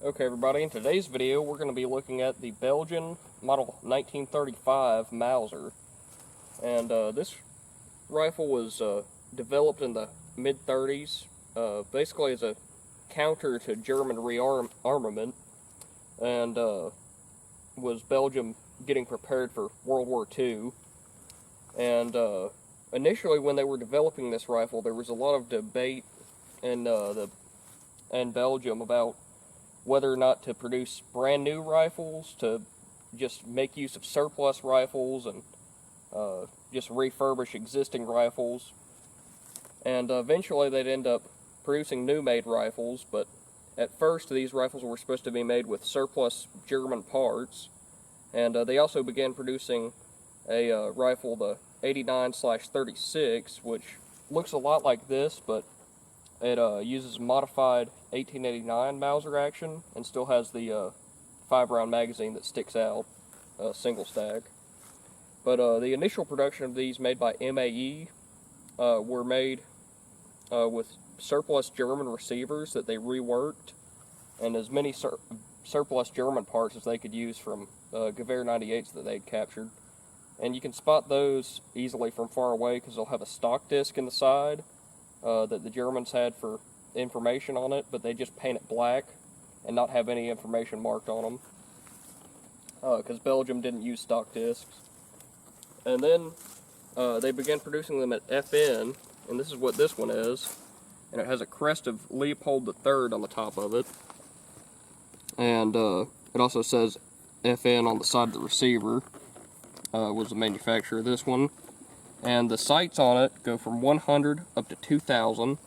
Okay everybody, in today's video we're going to be looking at the Belgian Model 1935 Mauser. And this rifle was developed in the mid-30s, basically as a counter to German rearmament, and was Belgium getting prepared for World War II. And initially when they were developing this rifle, there was a lot of debate in Belgium about whether or not to produce brand new rifles, to just make use of surplus rifles and just refurbish existing rifles. And eventually they'd end up producing new-made rifles, but at first these rifles were supposed to be made with surplus German parts. And they also began producing a rifle, the 89/36, which looks a lot like this, but it uses modified 1889 Mauser action and still has the 5-round magazine that sticks out, single stack. But the initial production of these made by MAE were made with surplus German receivers that they reworked, and as many surplus German parts as they could use from Gewehr 98s that they'd captured. And you can spot those easily from far away because they'll have a stock disc in the side that the Germans had for information on it, but they just paint it black and not have any information marked on them because Belgium didn't use stock discs. And then they began producing them at FN, and this is what this one is, and it has a crest of Leopold III on the top of it, and it also says FN on the side of the receiver. Was the manufacturer of this one. And the sights on it go from 100 up to 2,000,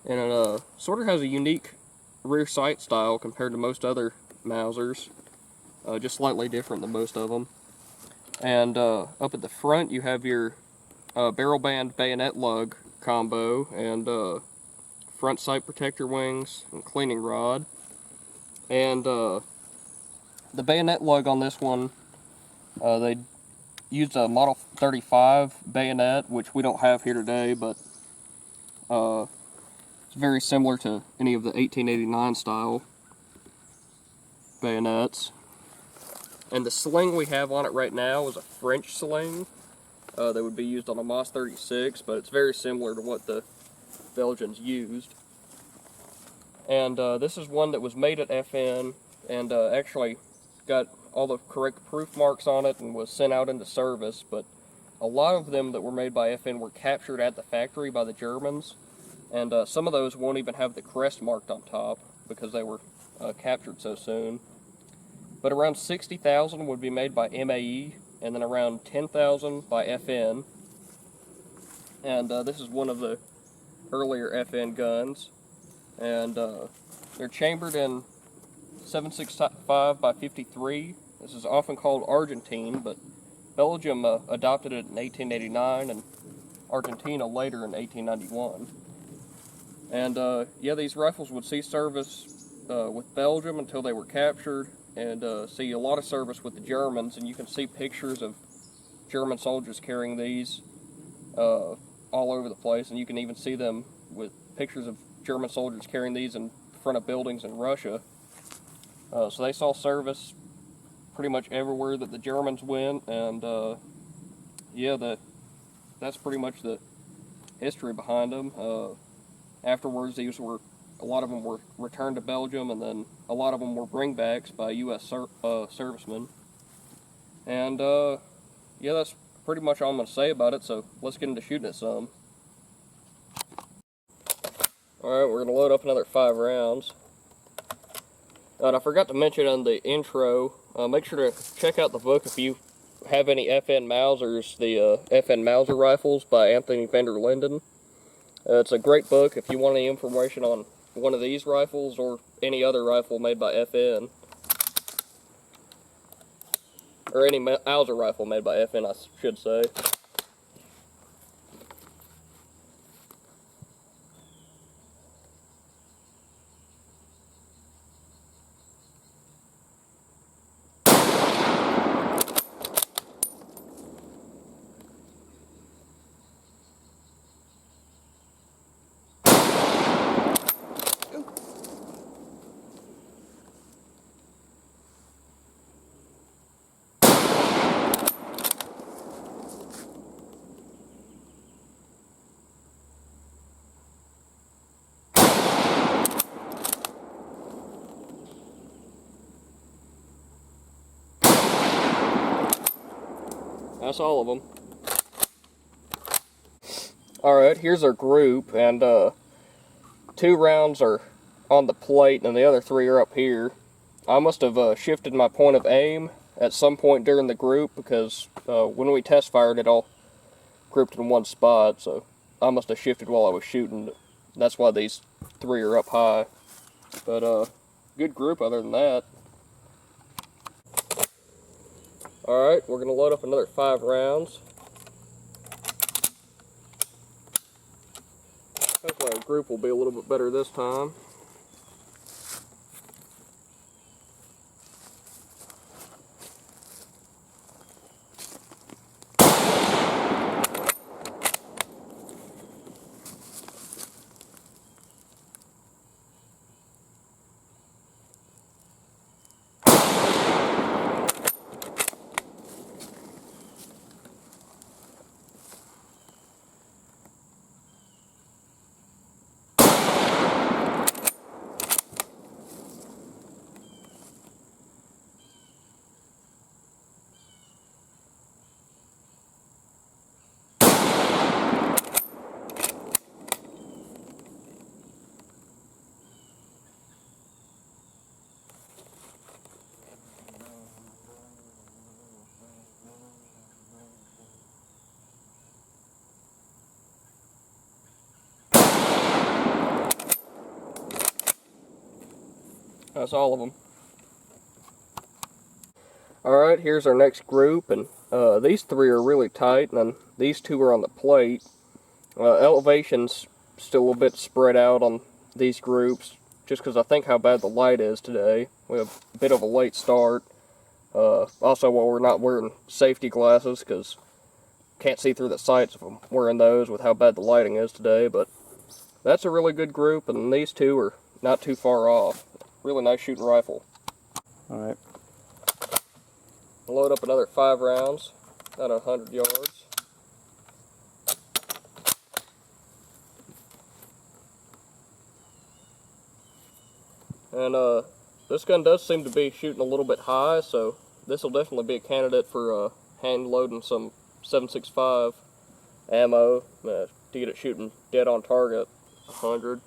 and it sort of has a unique rear sight style compared to most other Mausers, just slightly different than most of them. And up at the front you have your barrel band bayonet lug combo, and front sight protector wings and cleaning rod. And the bayonet lug on this one, they used a Model 35 bayonet, which we don't have here today, but it's very similar to any of the 1889 style bayonets. And the sling we have on it right now is a French sling that would be used on a Mauser 36, but it's very similar to what the Belgians used. And this is one that was made at FN and actually got all the correct proof marks on it and was sent out into service, but a lot of them that were made by FN were captured at the factory by the Germans, and some of those won't even have the crest marked on top because they were captured so soon. But around 60,000 would be made by MAE, and then around 10,000 by FN. And this is one of the earlier FN guns, and they're chambered in 7.65 by 53. This is often called Argentine, but Belgium adopted it in 1889 and Argentina later in 1891. And yeah, these rifles would see service with Belgium until they were captured, and see a lot of service with the Germans, and you can see pictures of German soldiers carrying these all over the place, and you can even see them with pictures of German soldiers carrying these in front of buildings in Russia. So they saw service pretty much everywhere that the Germans went, and yeah, that's pretty much the history behind them. Afterwards, a lot of them were returned to Belgium, and then a lot of them were bringbacks by U.S. servicemen. And yeah, that's pretty much all I'm going to say about it, so let's get into shooting it some. Alright, we're going to load up another 5 rounds. And I forgot to mention on the intro, make sure to check out the book if you have any FN Mausers, the FN Mauser rifles by Anthony van der Linden. It's a great book if you want any information on one of these rifles or any other rifle made by FN. Or any Mauser rifle made by FN, I should say. That's all of them. Alright, here's our group, and 2 rounds are on the plate and the other 3 are up here. I must have shifted my point of aim at some point during the group, because when we test fired it all grouped in one spot, so I must have shifted while I was shooting. That's why these 3 are up high. But good group other than that. Alright, we're going to load up another 5 rounds. Hopefully our group will be a little bit better this time. That's all of them. Alright, here's our next group, and these 3 are really tight, and then these 2 are on the plate. Elevation's still a little bit spread out on these groups, just because I think how bad the light is today. We have a bit of a late start. Also, while we're not wearing safety glasses, because can't see through the sights if I'm wearing those with how bad the lighting is today, but that's a really good group, and these 2 are not too far off. Really nice shooting rifle. Alright. Load up another 5 rounds at 100 yards. And this gun does seem to be shooting a little bit high, so this will definitely be a candidate for hand loading some 7.65 ammo to get it shooting dead on target. 100.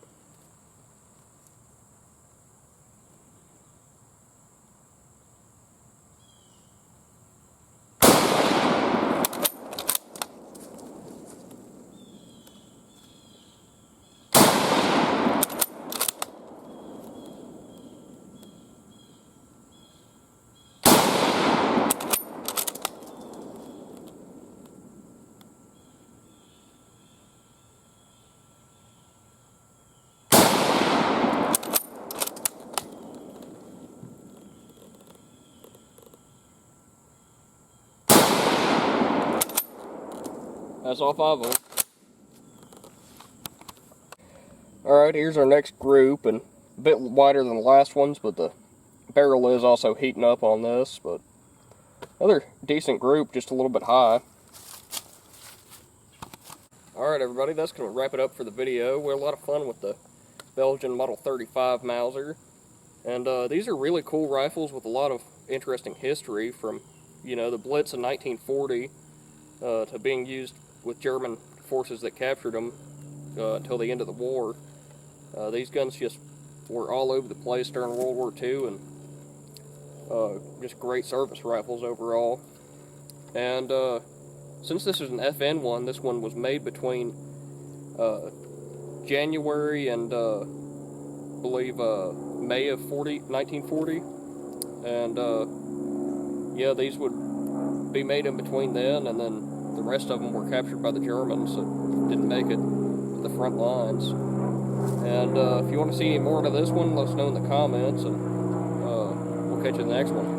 That's all 5 of them. Alright, here's our next group, and a bit wider than the last ones, but the barrel is also heating up on this, but another decent group, just a little bit high. Alright everybody, that's going to wrap it up for the video. We had a lot of fun with the Belgian Model 35 Mauser, and these are really cool rifles with a lot of interesting history, from, you know, the Blitz in 1940 to being used with German forces that captured them until the end of the war. These guns just were all over the place during World War II, and just great service rifles overall. And since this is an FN one, this one was made between January and I believe May of 1940, and yeah, these would be made in between then, and then the rest of them were captured by the Germans, so didn't make it to the front lines. And if you want to see any more of this one, let us know in the comments, and we'll catch you in the next one.